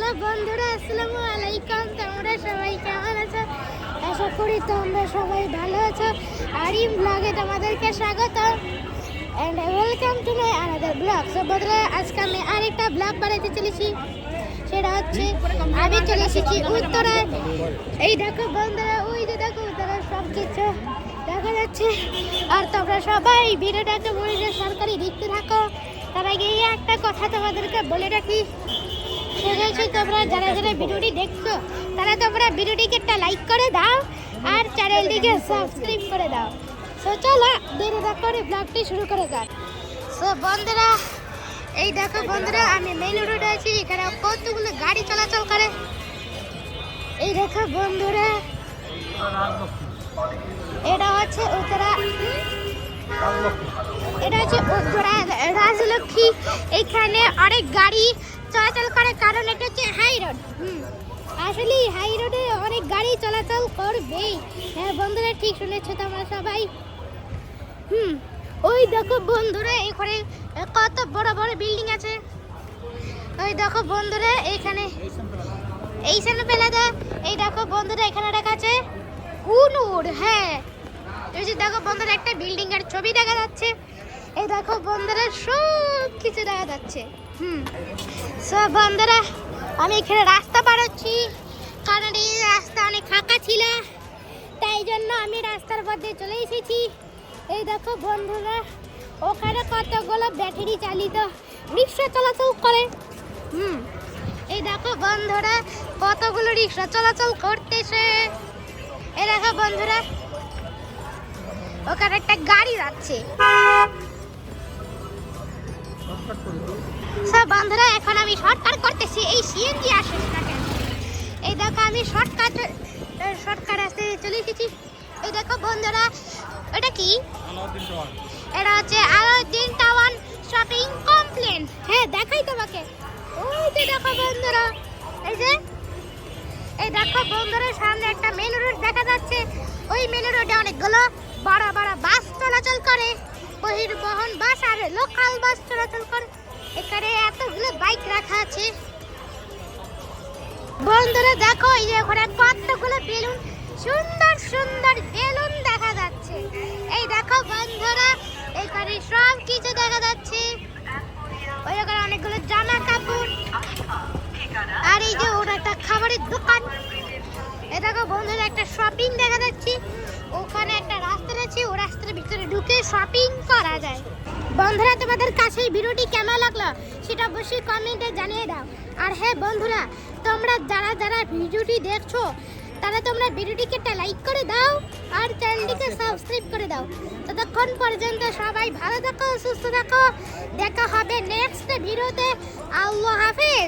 সব বন্ধুরা আসসালামু আলাইকুম, তোমরা সবাই কেমন আছো? আশা করি তোমরা সবাই ভালো আছো। আরিম ব্লগে তোমাদেরকে স্বাগত and welcome to my another blog. So বন্ধুরা, আজকে আমি আরেকটা ব্লগ বানাতে চলেছি। সেটা হচ্ছে আমি চলে এসেছি উত্তরায়। এই দেখো বন্ধুরা, ওই যে দেখো উত্তরার সব কিছু দেখা যাচ্ছে। আর তোমরা সবাই ভিডিওটাকে মনোযোগ সরকারি দেখতে থাকো। তার আগে এই একটা কথা তোমাদেরকে বলে রাখি, সেটা হচ্ছে তোমরা যারা যারা ভিডিওটি দেখছো তারা তোমরা ভিডিওটিকে একটা লাইক করে দাও আর চ্যানেলটিকে সাবস্ক্রাইব করে দাও। সো চলো দেরি না করে ব্লগটি শুরু করে যাক। সো বন্ধুরা, এই দেখো বন্ধুরা, আমি মেইন রোডে আছি। এখানে কতগুলো গাড়ি চলাচল করে। এই দেখো বন্ধুরা, এটা হচ্ছে উত্তরা, এটা হচ্ছে উত্তরা রাজলক্ষ্মী। এখানে অনেক গাড়ি চলাচল করে কারণ এটা হচ্ছে হাই রোড। আসলে হাই রোডে অনেক গাড়ি চলাচল করবেই। হ্যাঁ বন্ধুরা, ঠিক শুনেছো তোমরা সবাই। ওই দেখো বন্ধুরা, এখানে কত বড় বড় বিল্ডিং আছে। ওই দেখো বন্ধুরা, এখানে এই সামনে পেলাদা। এই দেখো বন্ধুরা, এখানে দেখা আছে কুনুর। হ্যাঁ, এই যে দেখো বন্ধুরা, একটা বিল্ডিং এর ছবি দেখা যাচ্ছে। এই দেখো বন্ধুরা, সব কিছু দেখা যাচ্ছে। সব বন্ধুরা, আমি এখানে রাস্তা পার হচ্ছি কারণ এই রাস্তা অনেক ফাঁকা ছিল, তাই জন্য আমি রাস্তার মধ্যে চলে এসেছি। এই দেখো বন্ধুরা, ওখানে কতগুলো ব্যাটারি চালিত রিক্সা চলাচল করে। এই দেখো বন্ধুরা, কতগুলো রিক্সা চলাচল করতেছে। এই দেখো বন্ধুরা, ওখানে একটা গাড়ি যাচ্ছে। সব বন্ধুরা, এখন আমি শর্টকাট করতেছি। এই সিএনজি আসে না কেন? এই দেখো আমি শর্টকাট রাস্তায় চলে এসেছি। এই দেখো বন্ধুরা, এটা কি? এটা হচ্ছে আলাউদ্দিন টাওয়ার শপিং কমপ্লেক্স। হ্যাঁ, দেখাই তোমাকে। ওই যে দেখো বন্ধুরা, এই দেখো বন্ধুরা, সামনে একটা মেন রোড দেখা যাচ্ছে। ওই মেন রোডে অনেকগুলো বড় বড় বাস চলাচল করে, বহির্বহন বাস আর লোকাল বাস চলাচল করে। এখানে এতগুলো বাইক রাখা আছে। বন্ধুরা দেখো, এই যে ওখানে কতগুলো বেলুন, সুন্দর সুন্দর বেলুন দেখা যাচ্ছে। এই দেখো বন্ধুরা, এখানে সব কিছু দেখা যাচ্ছে। ওই ওখানে অনেকগুলো জামা কাপড়, আর এই যে ওটা একটা খাবারের দোকান। এই দেখো বন্ধুরা, একটা শপিং দেখা যাচ্ছে। ওখানে একটা রাস্তা আছে, ও রাস্তার ভিতরে ঢুকে শপিং করা যায়। বন্ধুরা, তোমাদের কাছে এই ভিডিওটি কেমন লাগলো সেটা অবশ্যই কমেন্টে জানিয়ে দাও। আর হ্যাঁ বন্ধুরা, তোমরা যারা যারা ভিডিওটি দেখছো তারা তোমরা ভিডিওটিকে একটা লাইক করে দাও আর চ্যানেলটিকে সাবস্ক্রাইব করে দাও। ততক্ষণ পর্যন্ত সবাই ভালো থাকো, সুস্থ থাকো। দেখা হবে নেক্সট ভিডিওতে। আল্লাহ হাফেজ।